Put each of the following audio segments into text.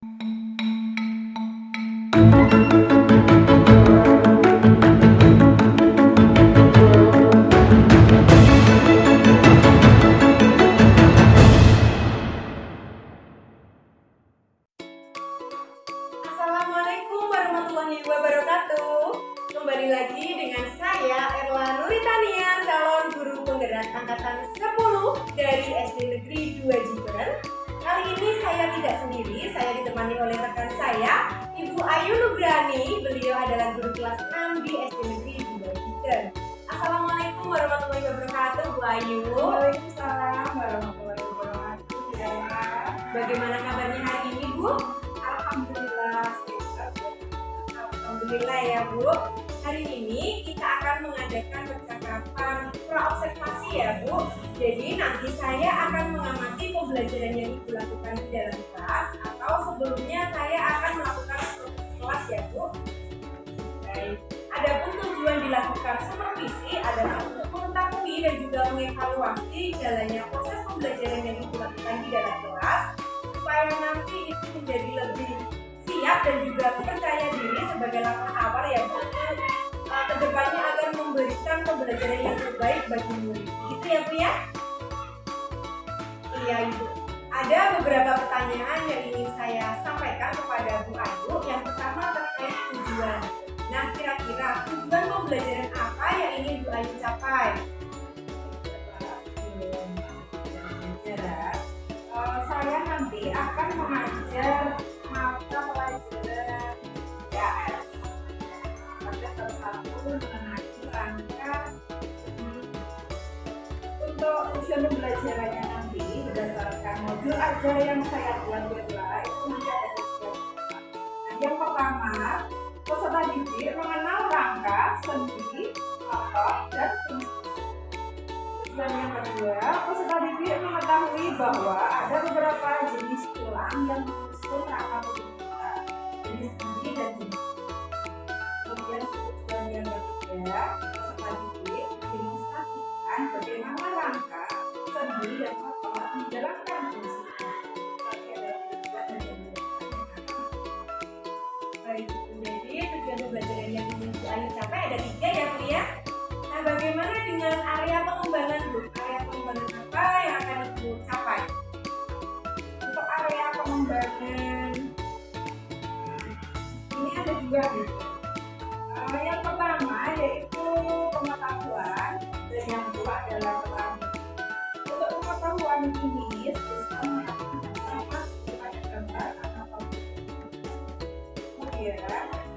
Assalamualaikum warahmatullahi wabarakatuh. Kembali lagi dengan saya Erla Nuritania, calon guru penggerak angkatan 10 dari SD Negeri 2 Jiberen. Kali ini saya tidak sendiri, saya ditemani oleh rekan saya, Ibu Ayu Nugrani. Beliau adalah guru kelas 6 di SD Negeri 2 Jiberen. Assalamualaikum warahmatullahi wabarakatuh, Bu Ayu. Waalaikumsalam warahmatullahi wabarakatuh. Bagaimana kabarnya hari ini, Bu? Alhamdulillah. Alhamdulillah ya, Bu. Hari ini kita akan mengadakan percakapan pra-observasi ya, Bu. Jadi nanti saya akan mengamati pembelajaran yang Ibu lakukan di dalam kelas, atau sebelumnya saya akan melakukan kelas ya, Bu. Baik. Adapun tujuan dilakukan supervisi adalah untuk mengetahui dan juga mengevaluasi jalannya proses pembelajaran yang Ibu lakukan di dalam kelas, supaya nanti itu menjadi lebih siap dan juga percaya diri sebagai langkah awal ya, Bu, kedepannya agar memberikan pembelajaran yang terbaik bagi murid. Gitu ya, Bu ya? Iya, Ibu. Ada beberapa pertanyaan yang ingin saya sampaikan kepada Bu Ayu. Yang pertama terkait tujuan. Nah, kira-kira tujuan pembelajaran apa yang ingin Bu Ayu capai? Saya nanti akan mengajar mata pelajaran IAS pada kelas 1 mengenai rangka. Untuk tujuan pembelajarannya nanti berdasarkan modul ajar yang saya buat adalah itu nanti ada 3. Nah, yang pertama, peserta didik mengenal rangka, sendi, otot, dan fungsi. Dan yang kedua, peserta didik mengetahui bahwa ada beberapa jenis tulang yang menyusun rangka tubuh kita, jenis sendi dan jenis. Kemudian tujuan yang ketiga, peserta didik mendemonstrasikan bagaimana rangka, sendi dan otot menjalankan fungsinya. Baik, jadi tujuan pembelajaran yang ingin Bu Ayu capai ada 3 ya, Bu ya. Nah, bagaimana dengan area pengembangan, Bu? Area pengembangan apa yang akan Ibu capai? Untuk area pengembangan ini ada 2 gitu. Yang pertama yaitu pengetahuan dan yang kedua adalah keterampilan. Untuk pengetahuan ini siswa mengapas kepada gambar atau kemudian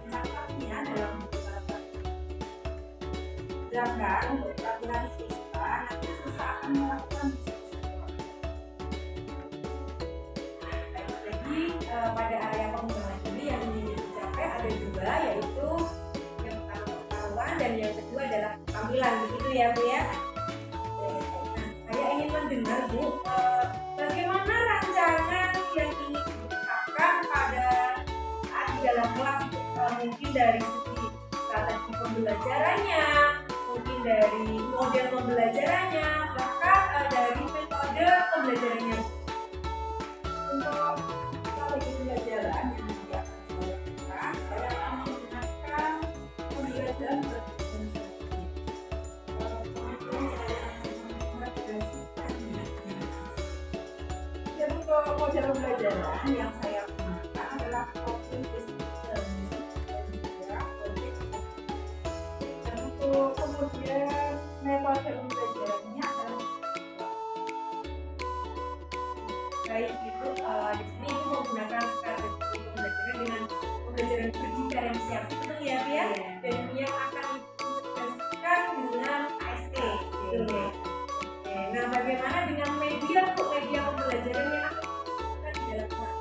mencatatnya dalam buku catatan. Sedangkan untuk peraturan siswa nanti siswa akan melakukan Jadi pada area pengembangan ini yang ingin dicapai ada 2, yaitu yang pertama pengetahuan dan yang kedua adalah keterampilan, begitu ya, Bu ya. Nah, saya ingin mendengar, Bu, bagaimana rancangan yang ingin ditetapkan pada saat di dalam kelas, mungkin dari segi strategi pembelajarannya, mungkin dari model pembelajarannya, bahkan dari metode pembelajarannya. untuk strategi pembelajaran yang nanti akan saya lakukan, saya akan menggunakan pembelajaran berdasarkan dan untuk model pembelajaran yang saya gunakan adalah cognitive learning dan juga project assessment. Dan untuk kemudian metode pembelajarannya adalah Baik, itu di sini Ibu menggunakan strategi pembelajaran dengan pembelajaran berdiferensiasi, betul ya, Bu ya? Dan yang akan Ibu integrasikan dengan AST, gitu ya. Oke, nah bagaimana dengan media, Bu? Media pembelajaran yang akan digunakan di dalam kelas?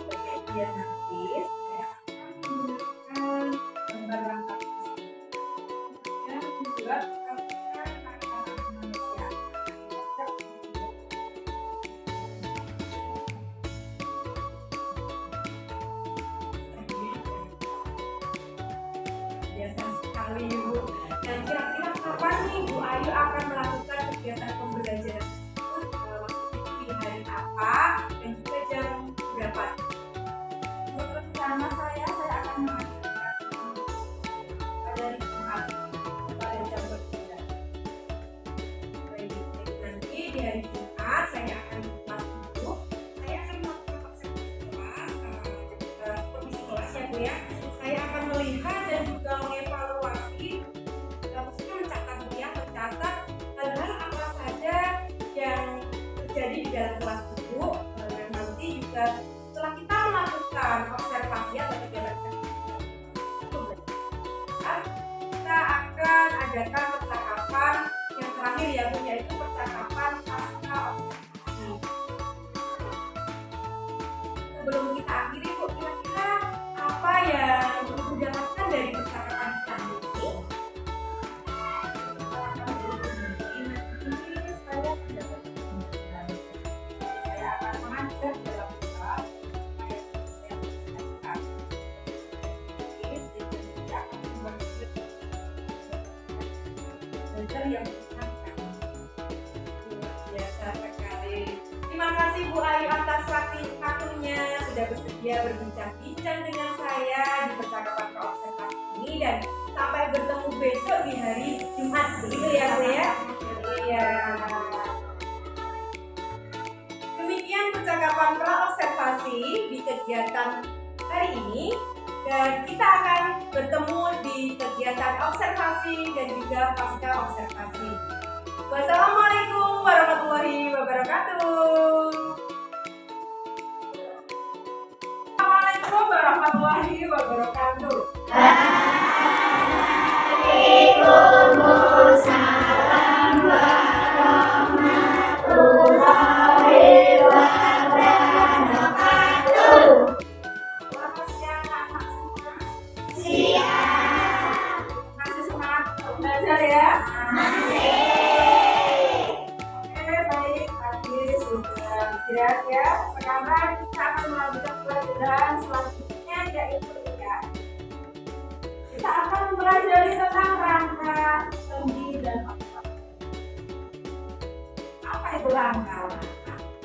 untuk media nanti saya akan menggunakan gambar rangka dan membuat rangka manusia. Biasa sekali, Bu. Dan kira-kira kapan nih Bu Ayu akan melakukan kegiatan pembelajaran tersebut? Maksudnya di hari apa dan juga jam berapa? ya. Saya akan melihat dan juga mengevaluasi, maksudnya mencatat hal-hal apa saja yang terjadi di dalam kelas itu, dan nanti juga setelah kita melakukan observasi atau kegiatan kita akan adakan percakapan yang terakhir yaitu percakapan pasca observasi. Sebelum kita akhiri, Bu, kira-kira apa yang Ibu dapatkan dari percakapan kita ini? Saya akan mengajak dalam kelas belajar yang menyenangkan. Biasa sekali. Terima kasih Bu Ayu atas waktunya sudah bersedia berbincang-bincang dengan saya di percakapan observasi ini, dan sampai bertemu besok di hari Jumat, begitu ya Bu ya? Iya. Demikian percakapan observasi di kegiatan hari ini, dan kita akan bertemu di kegiatan observasi dan juga pasca observasi. Wassalamualaikum warahmatullahi wabarakatuh. Assalamualaikum warahmatullahi wabarakatuh. Waalaikumsalam warahmatullahi wabarakatuh. Selamat siang anak semua. Siap. Masih semangat belajar ya? Oke, baik. Tadi sudah istirahat ya. Sekarang kita akan melanjutkan pelajaran selanjutnya, yaitu ya. Kita akan mempelajari tentang rangka, sendi, dan otot. Apa itu rangka?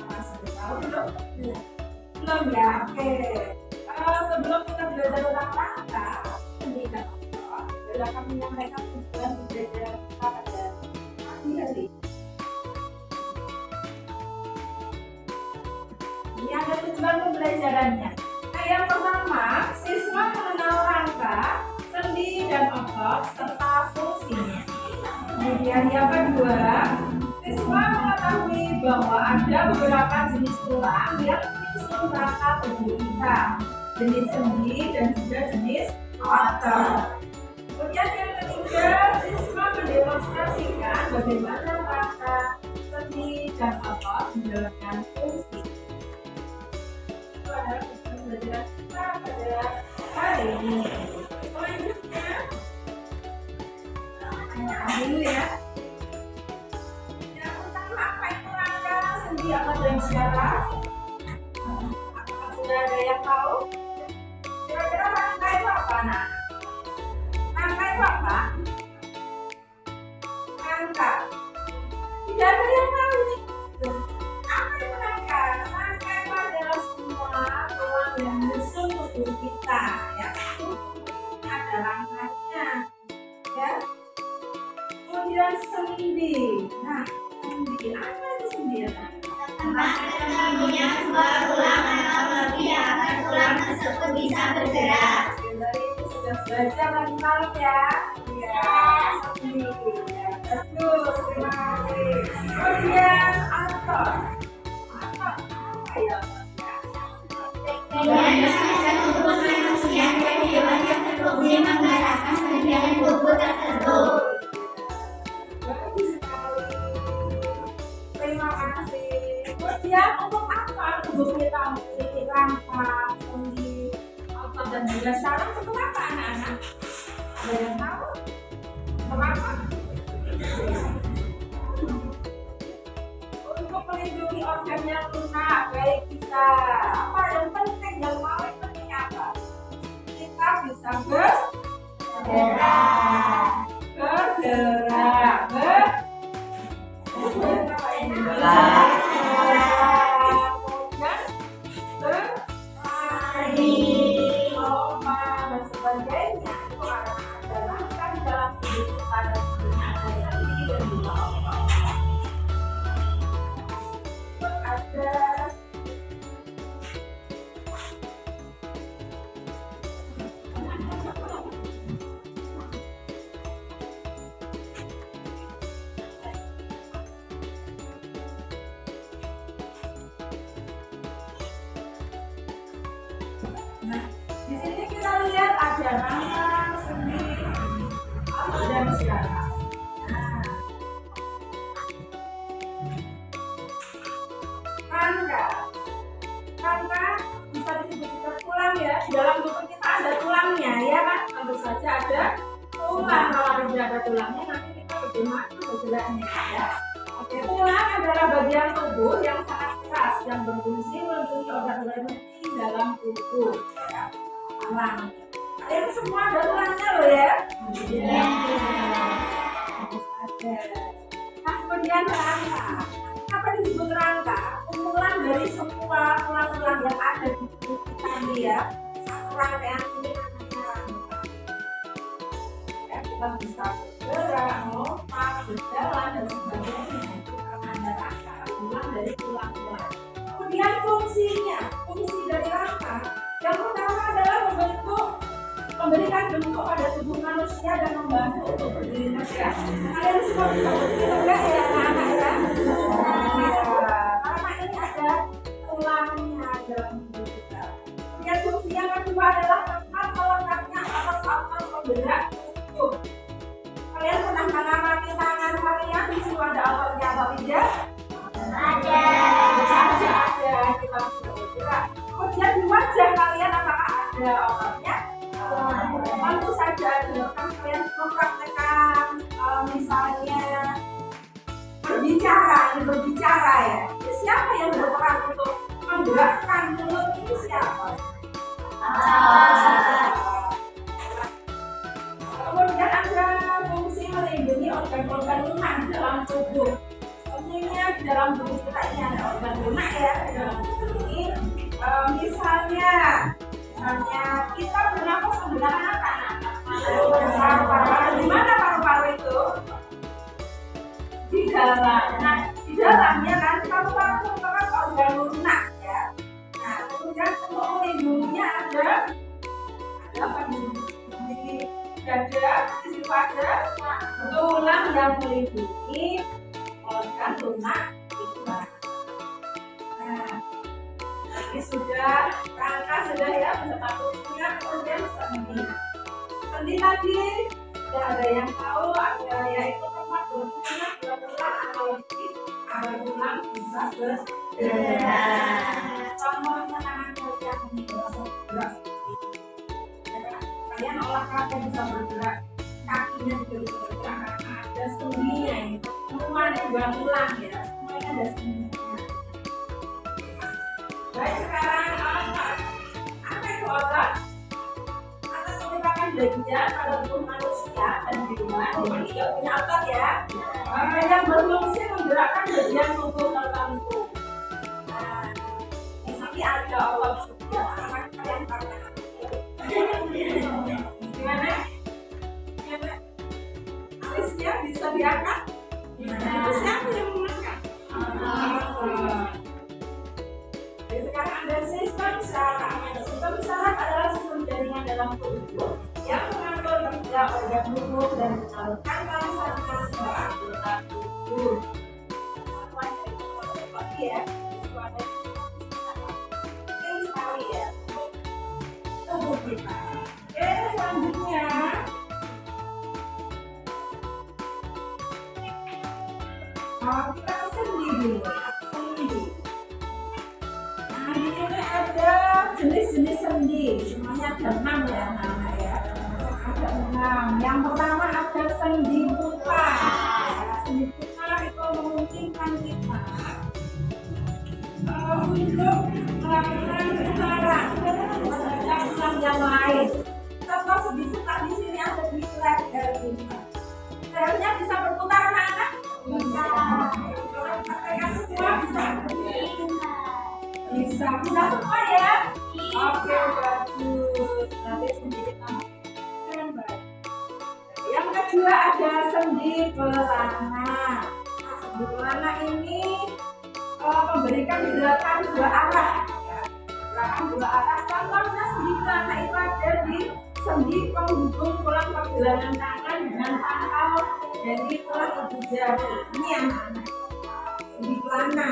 Sudah tahu belum? Belum ya? Oke. Sebelum kita belajar tentang rangka, sendi, dan otot, saya akan menyampaikan tujuan belajar kita pada pagi hari. Ini ada tujuan pembelajarannya. Nah, yang pertama, siswa mengenal rangka, sendi, dan otot serta fungsinya. Kemudian yang kedua, siswa mengetahui bahwa ada beberapa jenis tulang yang menyusun rangka tubuh kita, jenis sendi dan juga jenis otot. Kemudian yang ketiga, siswa mendemonstrasikan bagaimana rangka, sendi, dan otot menjalankan fungsi. Itu adalah tujuan belajar kita pada hari ini. Selanjutnya, pertanyaan dulu ya. Yang pertama, apa itu rangka, sendi, otot, dan syaraf? Apakah sudah ada yang tahu? Kira-kira rangka itu apa, Nak? Rangka itu apa? Rangka. Tidak ada yang tahu nih. Apa itu rangka? Rangka itu adalah semua tulang yang menyusun tubuh kita, ya. Ada rangkanya, ya. Kemudian sendi. Nah, sendi apa itu sendi? Tempat ketemunya sebuah tulang atau lebih agar tulang tersebut bisa bergerak. Dari itu sudah belajar mental ya. Ya, sendi. Ya, bagus, terima kasih. Kemudian otot. Otot apa ya? Bagian dasar tubuh manusia dan hewan yang berfungsi menggerakkan bagian tubuh tertentu. Bagus sekali. Terima kasih. Kemudian untuk apa tubuh kita memiliki rangka, sendi, otot, dan juga syaraf? Untuk apa anak-anak? Ada yang tahu? Untuk apa? Untuk melindungi organ yang lunak, baik kita. Apa yang penting, yang paling penting apa? Kita bisa bergerak. Dan sebagainya itu ada rangka di dalam tubuh kita, dan tentunya ada sendi dan juga otot. ada tulangnya, nanti kita bagaimana bergeraknya ya. Oke, tulang adalah bagian tubuh yang sangat keras yang berfungsi melindungi organ-organ penting dalam tubuh. Ya. Tulang. Kalian semua ada tulangnya loh ya. Iya. Ada. Nah, kemudian rangka. Apa disebut rangka? Kumpulan dari semua tulang-tulang yang ada di tubuh kita ini ya. Satu rangkaian ini namanya rangka. Ya, kita bisa bergerak, melompat, berjalan dan sebagainya. Itu karena ada rangka, kumpulan dari tulang-tulang. Kemudian fungsinya, fungsi dari rangka yang pertama adalah memberikan bentuk pada tubuh manusia dan membantu untuk berdiri tegak. Kalian semua bisa berdiri tegak ya, anak-anak ya. Karena ini ada tulangnya dalam tubuh kita. Kemudian fungsi yang kedua adalah tempat melekatnya otot-otot penggerak tubuh. Kalian pernah mengamati tangan kalian di situ ada ototnya atau tidak? Ada. Saja ada, kita bisa bergerak. Kemudian di wajah kalian apakah ada ototnya? Tentu saja ada. Kan kalian mempraktekkan misalnya berbicara ya. Siapa yang berperan untuk menggerakkan mulut itu siapa? Kemudian ada fungsi melindungi organ-organ lunak di dalam tubuh. Tentunya di dalam tubuh kita ini ada organ lunak ya di dalam tubuh ini. Misalnya kita bernafas menggunakan apa? Paru-paru. Di mana paru-paru itu? Di dalam. Nah, di dalamnya kan paru-paru merupakan organ lunak ya. Nah, kemudian untuk melindunginya ada apa di dada, di situ ada tulang yang melindungi organ lunak itu. Nah, ini sudah rangka sudah ya beserta fungsinya. Kemudian sendi. Sendi tadi tidak ada yang tahu, ada yaitu tempat berfungsinya dua tulang atau lebih agar tulang bisa bergerak. Contohnya tangan kalian ini bergerak seperti ini. Kalian olahraga bisa bergerak, kakinya juga bisa bergerak karena ada sendinya ini. Semuanya dua tulang ya, semuanya ada sendinya. Baik, sekarang apa itu otot? Otot merupakan bagian pada tubuh manusia dan hewan yang juga punya otot ya. Yang berfungsi menggerakkan bagian tubuh tertentu. Nah, di sini ada otot juga. Akan kalian pakai. Gimana? Alisnya bisa diangkat? Itu siapa yang mengangkat? Sekarang ada sistem saraf. Sistem saraf adalah sistem jaringan dalam tubuh yang mengatur kerja organ tubuh dan menyalurkan langsung ke anggota tubuh. Seperti ya, itu ada penting sekali ya tubuh kita. Oke, selanjutnya kita ke sendi dulu. Sendi. Nah, di sini ada jenis-jenis sendi. Semuanya ada 6 ya, anak-anak ya. Ada 6. Yang pertama ada sendi putar. Sendi putar itu memungkinkan kita untuk melakukan putaran terhadap tulang yang lain. Contoh sendi putar di sini ada di leher kita. Lehernya bisa berputar mana? Bisa. Praktekkan semua bisa. Bisa semua ya. Oke, bagus. Nanti sendi kita keren baik. Yang kedua ada sendi pelana. Nah, sendi pelana ini memberikan gerakan dua arah. Gerakan dua arah. Contohnya sendi pelana itu ada di sendi penghubung tulang pergelangan tangan dengan pangkal dari tulang ibu jari. Ini yang sendi pelana.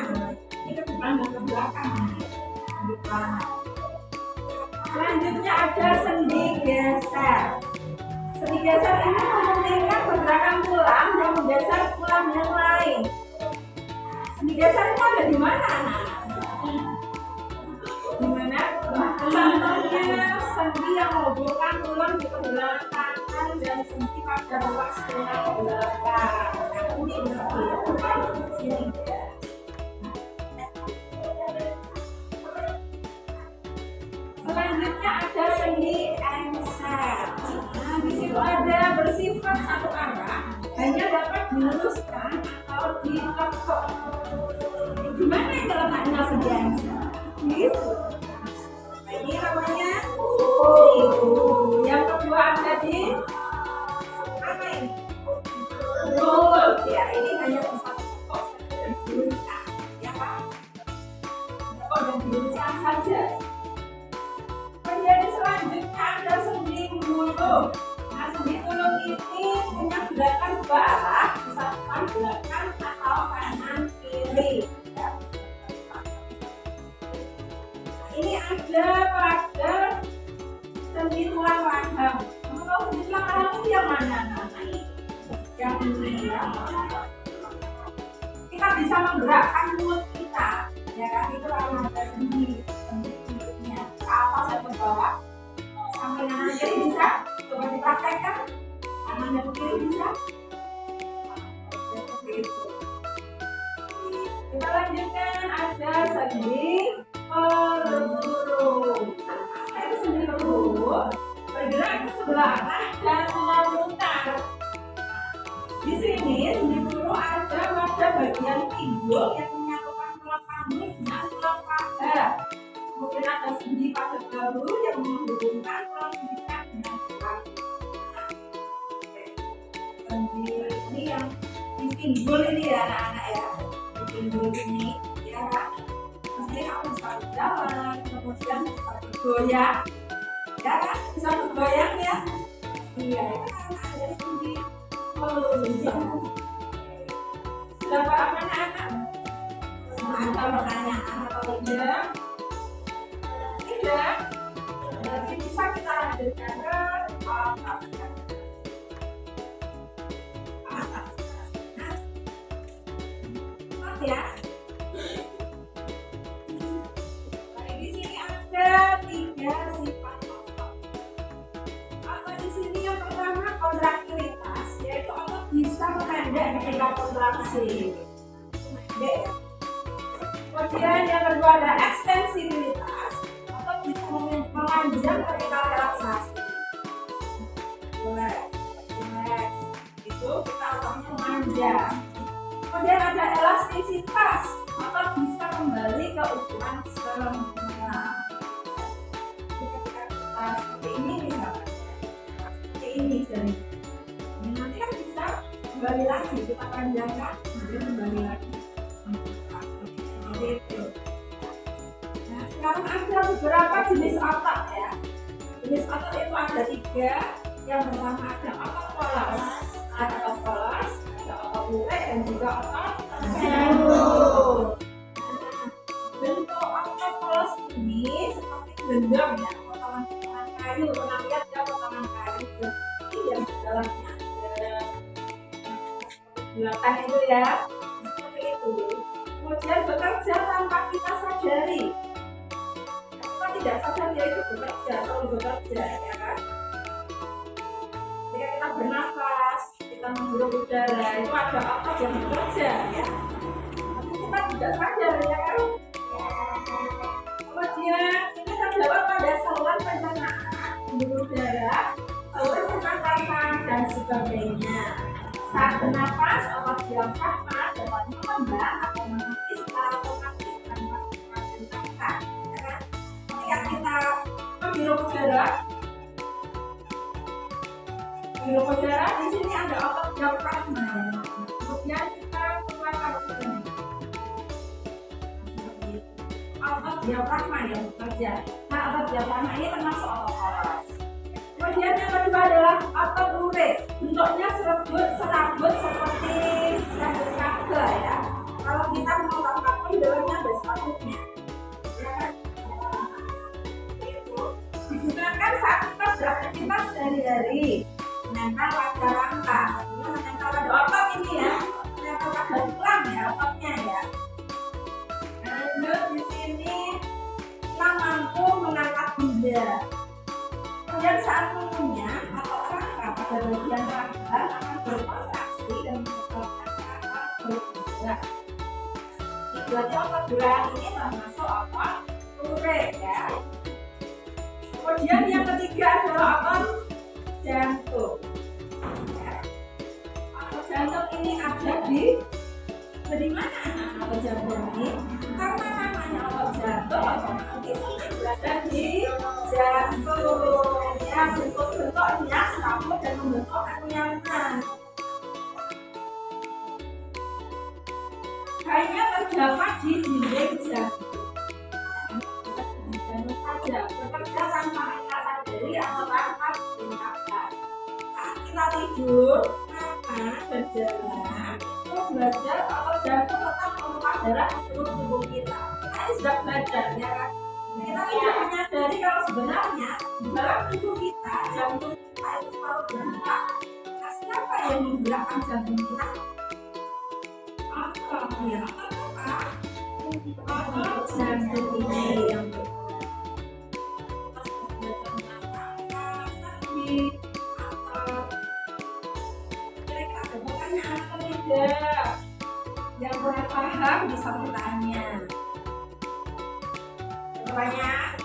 Ini ke depan dan ke belakang. Sendi pelana. Selanjutnya ada sendi geser. Sendi geser ini memungkinkan pergerakan tulang yang menggeser tulang yang lain. Sendi geser itu ada di mana, anak? Di mana? Contohnya sendi yang menghubungkan tulang di pergelangan tangan dan sendi pada ruas tulang belakang. Nah, ini di sini ya. Selanjutnya ada sendi engset. Nah, di situ ada bersifat satu arah, hanya dapat diluruskan atau ditekuk. Gimana itu letaknya sendi engset? Gitu. Ini namanya yang kedua ada di mana ini? Ya, ini hanya bisa tekuk dan diluruskan, ya kan? Tekuk dan diluruskan saja. Kemudian selanjutnya ada sendi mulung. Nah, sendi mulung ini punya gerakan dua arah, bisa belakang atau kanan kiri. Ya. Ini ada pada sendi tulang rahang. Kalau sendi tulang rahang itu yang mana? Yang ini ya. Kita bisa menggerakkan mulut kita, ya kan? Itu kalau ada sendi mulutnya ke atas dan ke bawah, sampai kanan kiri bisa. Coba dipraktekkan, kanan dan kiri bisa. Seperti itu. Kita lanjutkan, ada sendi peluru. Nah, itu sendi peluru bergerak ke sebelah kanan dan memutar. Di sini sendi peluru ada pada bagian pinggul yang menyatukan tulang kambing dengan tulang paha. Kemudian ada sendi pada bahu yang menghubungkan tulang pinggang dengan tulang. Sendi ini yang di pinggul ini ya anak-anak ya. Di pinggul ini ya kan. Mesti kamu bisa berjalan, kemudian bisa bergoyang, ya kan? Bisa bergoyang ya. Iya, itu kan ada sendi peluru. Sudah paham anak-anak? Ada pertanyaan atau tidak? Tidak. Jadi bisa kita lanjutkan ke atas. Ya. Di sini ada 3 sifat otot. Otot di sini yang pertama kontraktilitas, yaitu otot bisa memendek ketika kontraksi. Pendek. Kemudian yang kedua ada ekstensibilitas, otot bisa memanjang ketika relaksasi. Relax. Itu kita ototnya memanjang. Kemudian ada elastisitas, otot bisa kembali ke ukuran semula. Ketika kita seperti ini misalnya, seperti ini jadi ini nanti kan bisa kembali lagi, kita panjangkan, kemudian kembali lagi. Seperti itu. Nah, sekarang ada beberapa jenis otot ya. Jenis otot itu ada 3. Yang pertama ada otot polos, ada otot polos, bulat dan juga otot jantung. Bentuk otot polos ini seperti gendam ya, potongan kayu. Pernah lihat ya potongan kayu seperti yang di dalamnya ada bulatan itu ya, seperti itu. Kemudian bekerja tanpa kita sadari. Kita tidak sadar dia itu bekerja, selalu bekerja ya kan. Ketika kita bernafas, kita menghirup udara, itu ada otot yang bekerja ya. Tapi kita tidak sadar ya kan. Kemudian ini terdapat pada saluran pencernaan, menghirup udara, saluran pernafasan dan sebagainya. Saat bernafas, otot diafragma dapat mengembang atau menepis secara otomatis tanpa menggunakan. Ya kan? Ketika kita menghirup udara, di sini ada otot diafragma. Kemudian kita keluarkan udara. Otot diafragma yang bekerja. Nah, otot diafragma ini termasuk otot polos. Kemudian yang kedua adalah otot lurik. Bentuknya serabut seperti serabut kabel ya. Kalau kita mau tambahkan dalamnya ada serabutnya. Ya kan? Itu digunakan saat kita beraktivitas sehari-hari. Menempel pada rangka, menempel pada otot ini ya, menempel pada tulang ya ototnya ya. Lanjut di sini kita mampu mengangkat benda. Kemudian saat mengunyah atau rangka pada pada bagian rangkaian akan berkontraksi dan menyebabkan akar bergerak. Tujuannya otot gerak ini termasuk otot lurik ya. Kemudian yang ketiga adalah otot jantung. Ya. Otot jantung ini ada di mana otot jantung ini? Karena namanya otot jantung, otomatis ini berada di jantung. Ya, bentuk-bentuknya serabut dan membentuk kenyamanan. Kayaknya terdapat di dinding jantung. Jantung saja bekerja tanpa kita sadari atau tanpa diingatkan. Saat kita tidur, makan, berjalan, itu belajar otot jantung tetap memutar darah ke seluruh tubuh kita. Kita ini sudah belajar ya kan? Kita tidak menyadari kalau sebenarnya di dalam tubuh kita jantung kita itu selalu bergerak. Nah, siapa yang menggerakkan jantung kita? Otot ya, otot jantung ini yang kira-kira ada pertanyaan atau tidak? Yang kurang paham bisa bertanya. Pertanyaan?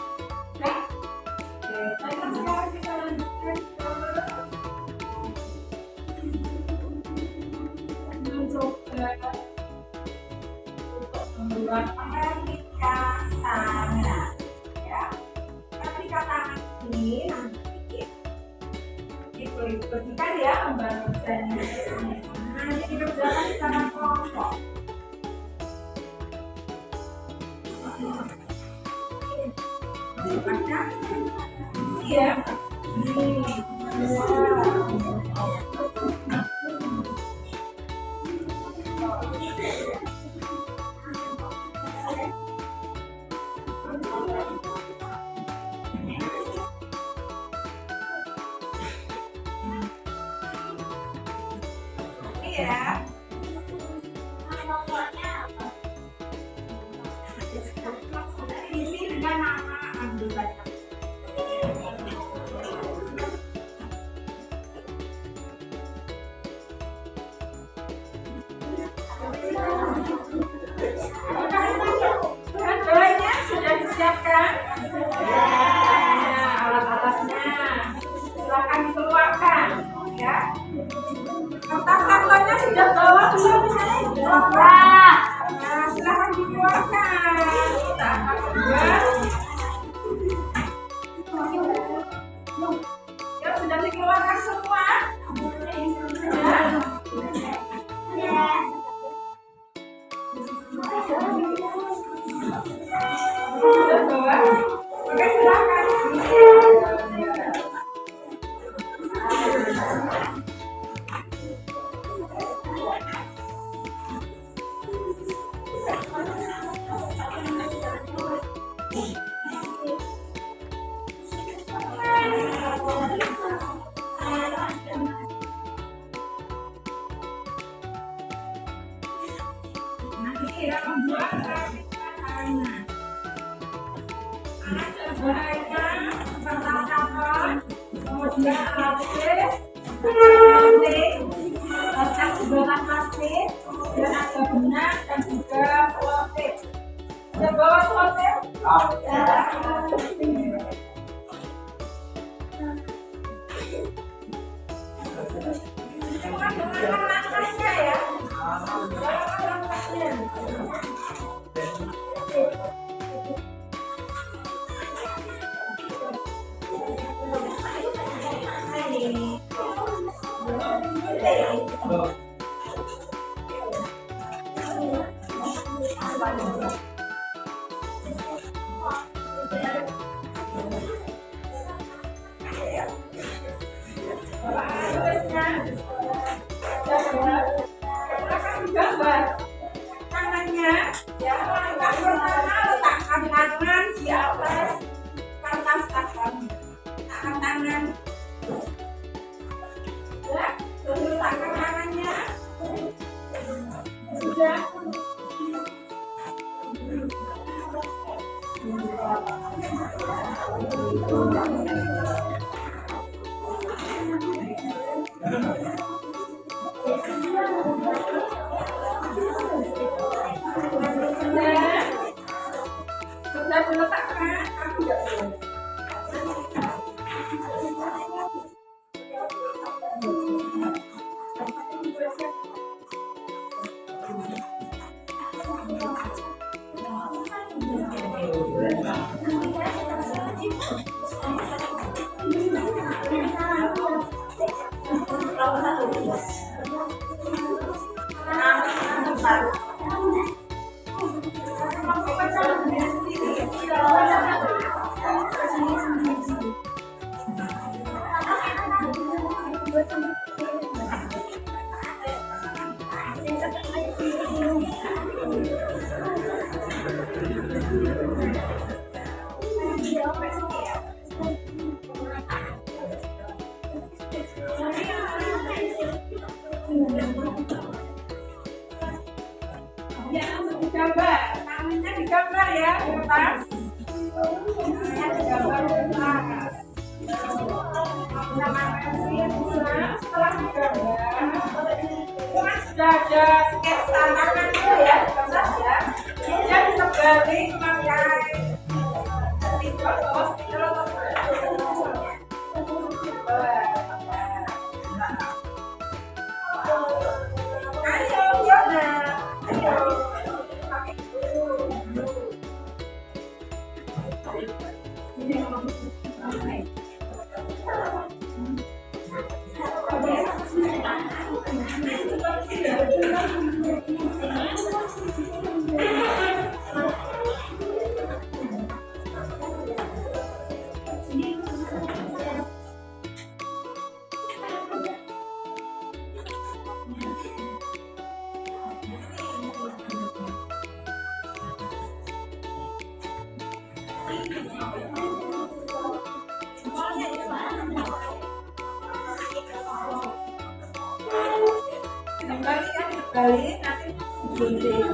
Oke, baiklah sekarang kita lanjutkan mencoba untuk membuat replika tangan. Ya, replika tangan ini nanti diberikan ya membantu kerjanya. Nanti dikerjakan secara kelompok. Sifatnya iya. Iya. Isi dengan nama anggotanya. Bahan-bahannya sudah disiapkan? Ya, alat-alatnya silakan dikeluarkan ya. Kertas kartonnya sudah bawa belum? Sudah. Nah, silakan dikeluarkan. Kita akan membuat. Ya, sudah dikeluarkan semua? Ya. Sudah bawa? Oke, silakan. Nanti membuat replika tangan. Ada bahannya kertas karton, kemudian plastik, kertas gubangan plastik, dan ada benang dan juga selotip. Sudah bawa selotip? Dengan langkahnya ya. Langkahnya. Gambar tangannya ya, langkah pertama letakkan tangan di atas kertas karton, tangan ya, terus letakkan tangannya sudah. Sudah diletakkan, aku nggak boleh. Ya, digambar, tangannya digambar ya, di atas. Tangannya digambar di atas. Setelah digambar, itu kan sudah ada sketsa tangan itu ya, digambar ya. Kemudian ditebali pakai spidol, bawa spidol atau ayo, Fiona. Ayo. Pakai dulu. Kembali nanti gunting.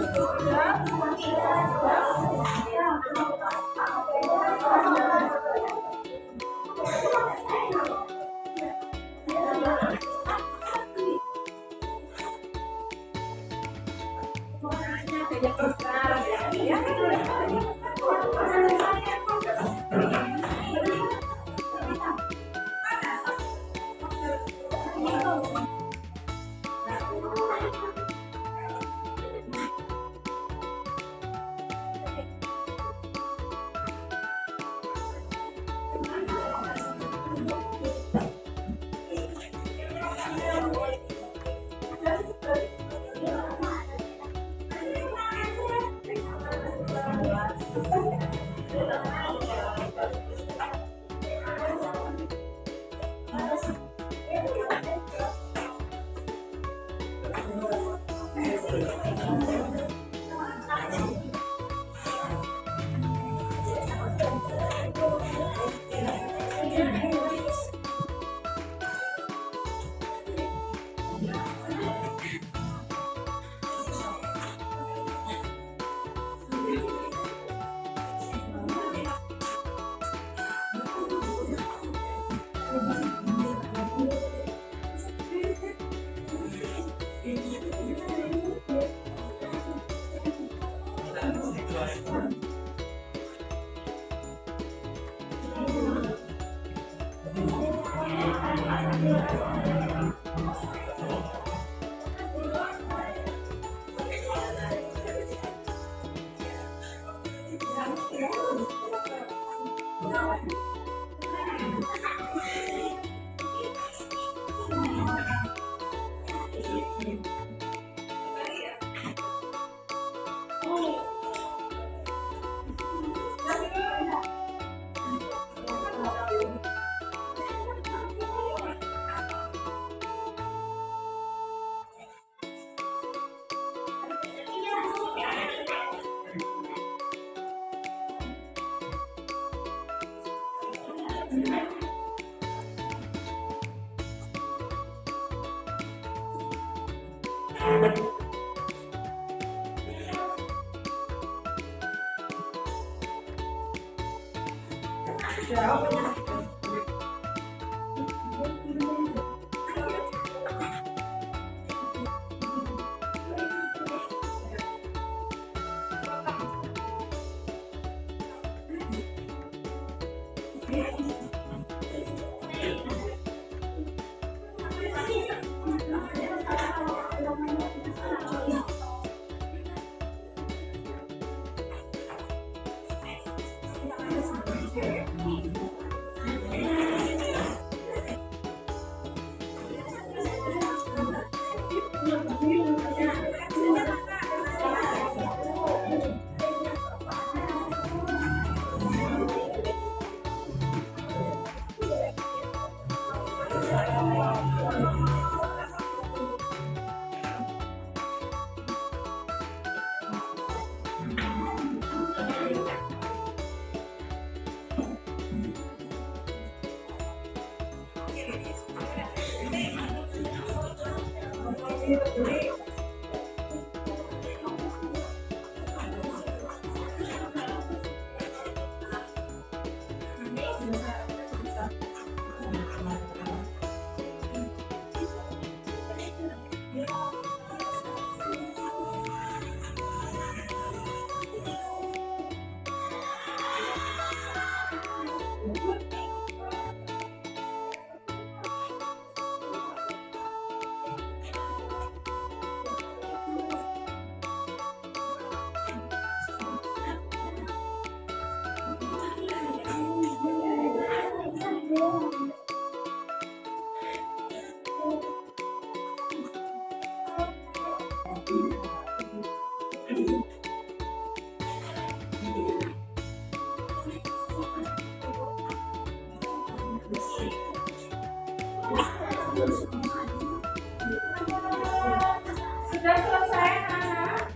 Sudah selesai, anak?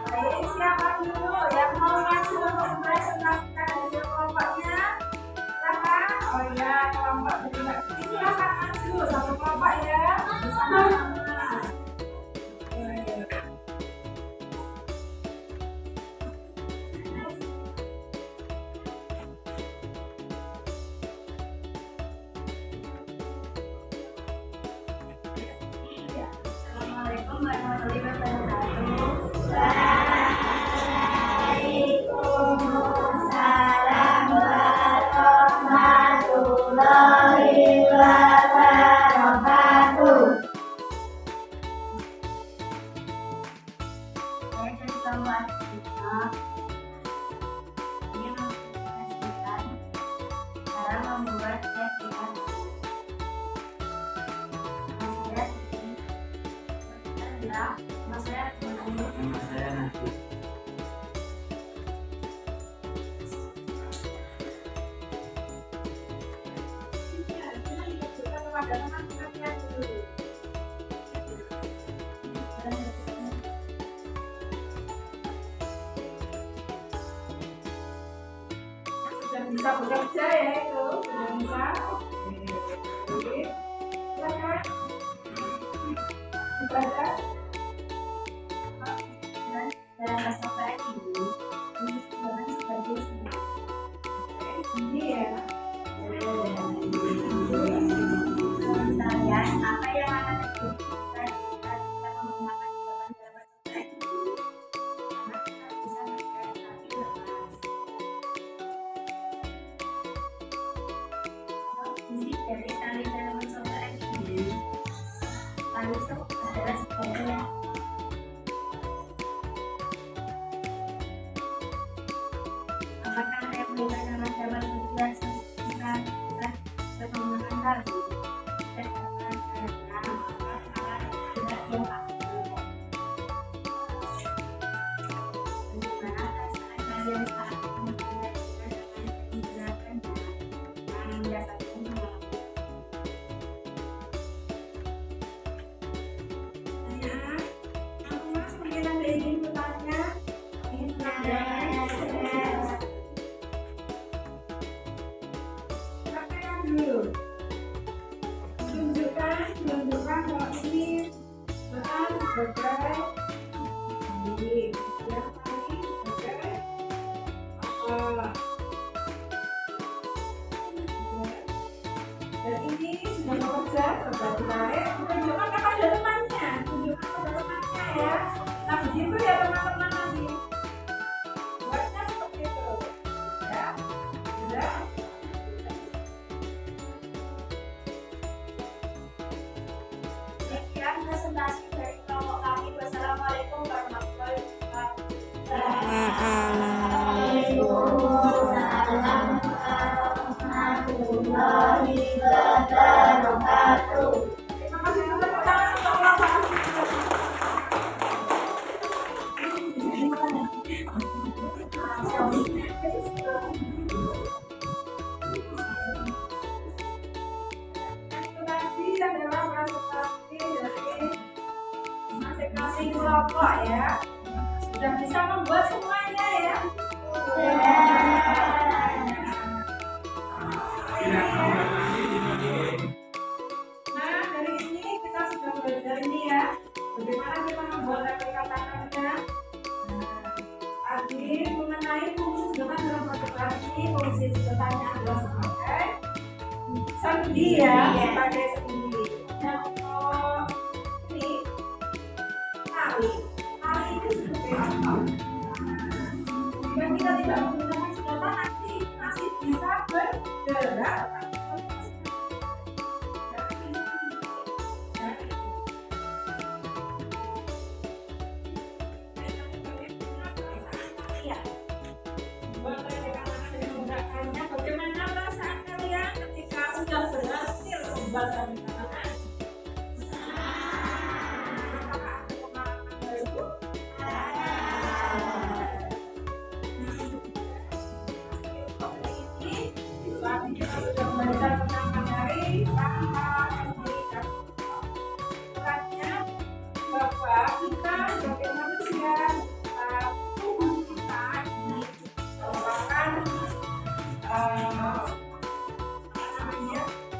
Baik, siapa dulu yang mau masuk untuk presentasikan hasil kelompoknya? Silakan. Oh iya, kelompok kedua. Silakan maju satu kelompok ya. Bersama-sama. Assalamualaikum warahmatullahi wabarakatuh. Waalaikumsalam warahmatullahi wabarakatuh. Saya dari kelas 5 ingin mempresentasikan cara membuat cekian. Saya nanti. kepada teman-temannya dulu. Sudah bisa bekerja ya itu, sudah bisa. Oke. Silakan. Dibaca. Dalam bahasa Korea ini disebut sebagai Ini ya. kalian apa yang akan dilakukan jika kita menggunakan jawaban dalam bahasa Korea ini? Karena kita bisa berkreasi lepas. Isi dari tali dalam bahasa Korea ini tali itu adalah sebagai apakah ada yang berikan nama jawaban biasa kita menggunakan tali dan tidak yang Mas, mungkin ada izin bertanya? Ingin bertanya? Itu tadi adalah presentasi dari masing-masing kelompok ya. Sudah bisa membuat semuanya ya. Nah, dari ini kita sudah belajar ini ya, bagaimana kita membuat kata-katanya. Tadi mengenai fungsi sedotan dalam orkestrasi, fungsi sedotannya adalah sebagai sendi ya, sebagai sendi. Dan untuk ini tali itu seperti apa? Jika kita tidak menggunakan sedotan nanti masih bisa bergerak. Bagaimana perasaan kalian ketika sudah berhasil membuat tali tangan? Kita sudah belajar tentang materi tanpa memberikan perannya bahwa kita sebagai manusia, tubuh kita ini merupakan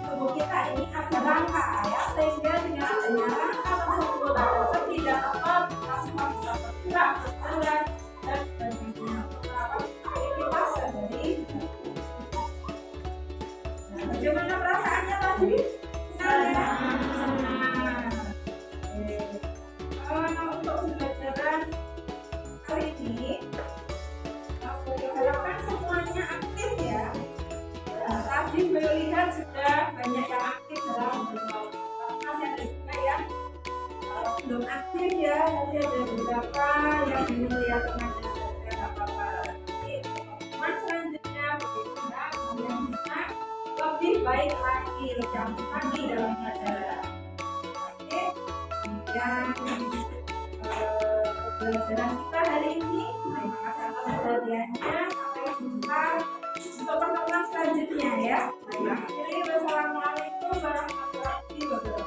tubuh kita ini ada rangka ya, sehingga dengan adanya rangka tersebut ada sendi dan otot kita semua bisa bergerak, berjalan dan beberapa aktivitas dari. Bagaimana perasaannya tadi? Untuk pembelajaran kali ini, aku harapkan semuanya aktif ya. Tadi beliau lihat sudah banyak yang aktif dalam berkelompok. Masih ada juga yang belum aktif ya. Nanti ada beberapa yang ingin melihat tenaga saya nggak apa-apa. Teman selanjutnya bagaimana kalian bisa lebih baik lagi, lebih aktif lagi dalam pelajaran. Oke, dan pembelajaran kita hari ini. Terima kasih atas perhatiannya. Sampai jumpa untuk pertemuan selanjutnya ya. Akhiri, wassalamualaikum warahmatullahi wabarakatuh.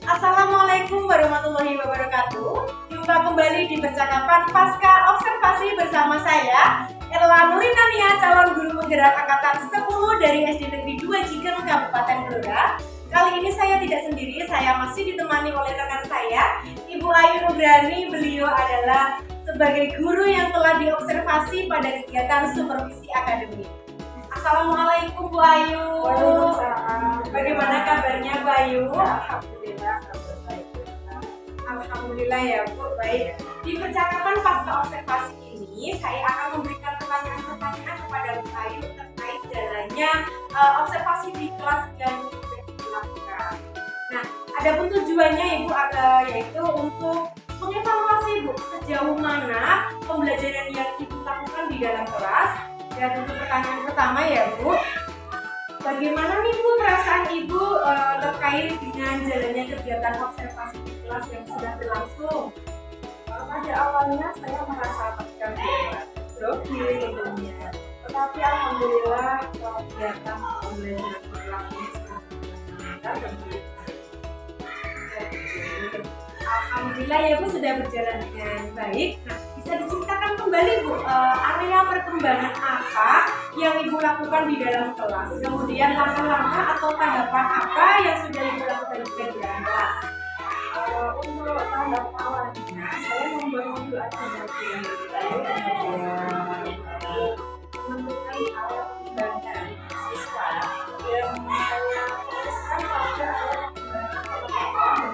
Assalamualaikum warahmatullahi wabarakatuh. Jumpa kembali di percakapan pasca observasi bersama saya Erla Nurinania, calon guru penggerak angkatan 10 dari SD Negeri 2 Jigen, Kabupaten Blora. Kali ini saya tidak sendiri, saya masih ditemani oleh rekan saya, Ibu Ayu Nugrani. Beliau adalah sebagai guru yang telah diobservasi pada kegiatan supervisi akademik. Assalamualaikum Bu Ayu. Waalaikumsalam. Bagaimana kabarnya Bu Ayu? Alhamdulillah, kabar baik. Alhamdulillah ya Bu, baik. Di percakapan pasca observasi ini, saya akan memberikan pertanyaan-pertanyaan kepada Bu Ayu terkait jalannya observasi di kelas yang sudah dilakukan. Nah, adapun tujuannya Ibu yaitu untuk mengevaluasi Bu sejauh mana pembelajaran yang Ibu lakukan di dalam kelas. Dan untuk pertanyaan pertama ya Bu, bagaimana nih Bu perasaan Ibu terkait dengan jalannya kegiatan observasi di kelas yang sudah berlangsung? Pada awalnya saya merasa tegang, grogi tentunya. Tetapi alhamdulillah kegiatan pembelajaran di kelas ini sangat lancar dan baik. Alhamdulillah ya Bu sudah berjalan dengan baik. Nah, bisa diceritakan kembali Bu area perkembangan apa yang Ibu lakukan di dalam kelas, kemudian langkah-langkah atau tahapan apa yang sudah Ibu lakukan juga di dalam kelas? Untuk tahap awalnya saya membuat modul acara yang baik dan menentukan awal pembahasan siswa yang saya fokuskan pada awal.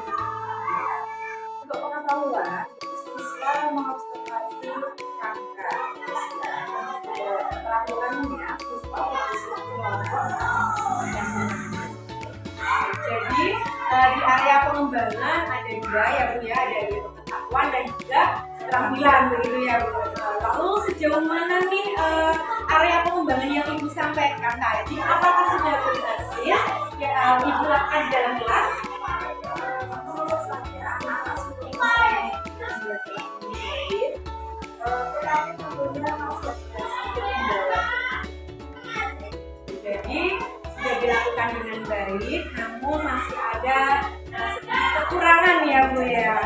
Untuk pengetahuan, siswa mengobservasi angka peraturannya siswa berhasil Jadi di area pengembangan ada dua ya Bu ya, ada di pengetahuan dan juga keterampilan begitu ya Bu. Lalu sejauh mana nih area pengembangan yang Ibu sampaikan tadi, apakah sudah berhasil ya, Ibu lakukan di dalam kelas? Menurut saya anak-anak seperti saya tetapi tentunya masih ada sedikit kendala. Jadi sudah dilakukan dengan baik, namun masih ada sedikit kekurangan ya Bu ya.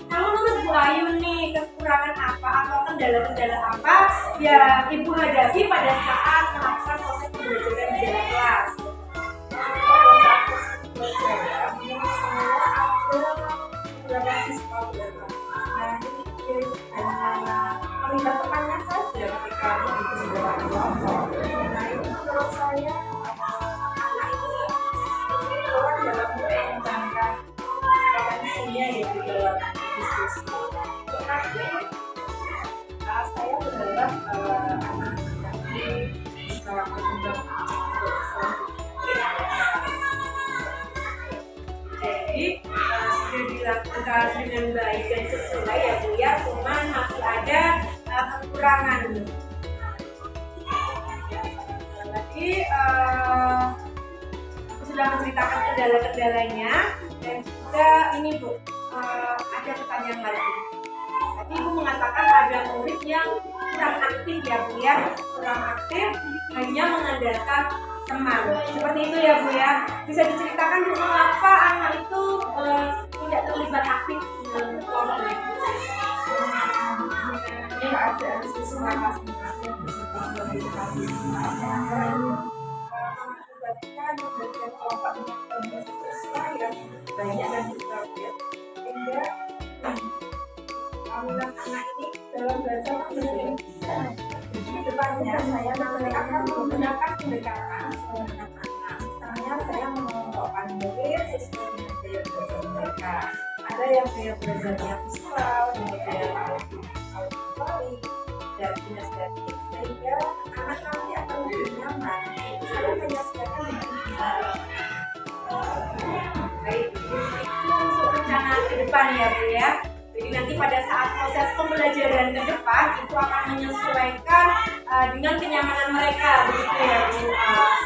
Nah, menurut Bu Ayu nih, kekurangan apa atau kendala-kendala apa ya Ibu hadapi pada saat melakukan proses pembelajaran di dalam kelas? Pada saat proses pembelajaran ini semua ada beberapa siswa belajar. Nah, ini hanya melihat temannya saja ketika begitu sudah kelompok. Nah, itu menurut saya anak ini kurang dalam mengembangkan potensinya ya di dalam diskusi. Tetapi saya berharap anak-anak ini bisa berkembang untuk selanjutnya. Jadi sudah dilakukan dengan baik dan sesuai ya Bu ya, cuman masih ada kekurangan. Tadi aku sudah menceritakan kendala-kendalanya dan juga ini Bu, ada pertanyaan lagi. Tadi Ibu mengatakan ada murid yang kurang aktif ya Bu ya, kurang aktif, hanya mengandalkan teman. Seperti itu ya Bu ya. Bisa diceritakan Bu mengapa anak itu tidak terlibat aktif dengan kelompok itu? Ini keadaan siswa masing-masing beserta modifikasi mengakibatkan membuat kelompoknya kelompok siswa yang banyak dan berbeda sehingga anak ini dalam belajar menjadi di depannya saya nanti akan menggunakan pendekatan dengan anak. Misalnya saya mengelompokkan murid sesuai dengan gaya belajar mereka. Ada yang gaya belajarnya visual, kemudian auditory dan kinestetik, sehingga anak nanti akan lebih nyaman. Saya menyesuaikan dengan Baik, itu untuk rencana ke depan ya Bu ya. Jadi nanti pada saat proses pembelajaran ke depan itu akan menyesuaikan dengan kenyamanan mereka, begitu ya Bu.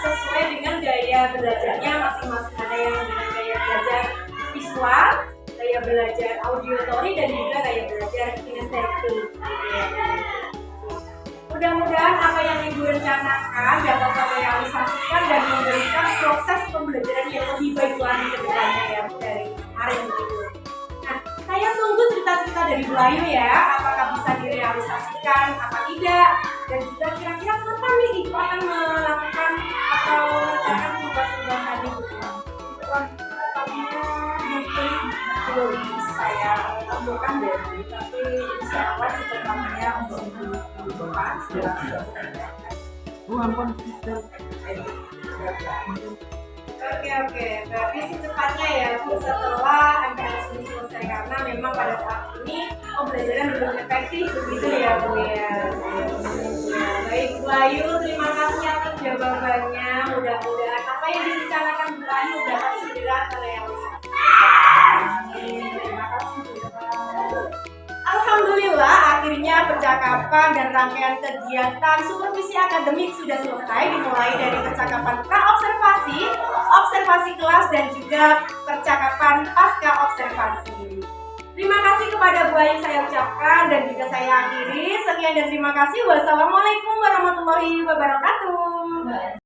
Sesuai dengan gaya belajarnya masing-masing, ada yang dengan gaya belajar visual, gaya belajar auditory dan juga gaya belajar kinestetik. Mudah-mudahan apa yang Ibu rencanakan dapat terrealisasikan dan memberikan proses pembelajaran yang lebih baik lagi ke depannya ya Bu, dari kemarin begitu. Nah, saya tunggu cerita-cerita dari Bu Ayu ya, apakah bisa direalisasikan, apa tidak, dan juga kira-kira kapan nih Ibu akan melakukan atau rencanakan perubahan-perubahan tadi Bu? tadinya mungkin belum saya tentukan deh, tapi insya Allah secepatnya untuk minggu depan sudah Oke, berarti secepatnya ya Bu, setelah MPLS ini selesai, karena memang pada saat ini pembelajaran belum efektif begitu ya Bu ya. Baik Bu Ayu, terima kasih atas jawabannya. Mudah-mudahan apa yang direncanakan Bu Ayu dapat segera terrealisasi. Terima kasih. Alhamdulillah, akhirnya percakapan dan rangkaian kegiatan supervisi akademik sudah selesai, dimulai dari percakapan pra-observasi, observasi kelas, dan juga percakapan pasca observasi. Terima kasih kepada Bu Ayu saya ucapkan dan juga saya akhiri. Sekian dan terima kasih. Wassalamualaikum warahmatullahi wabarakatuh.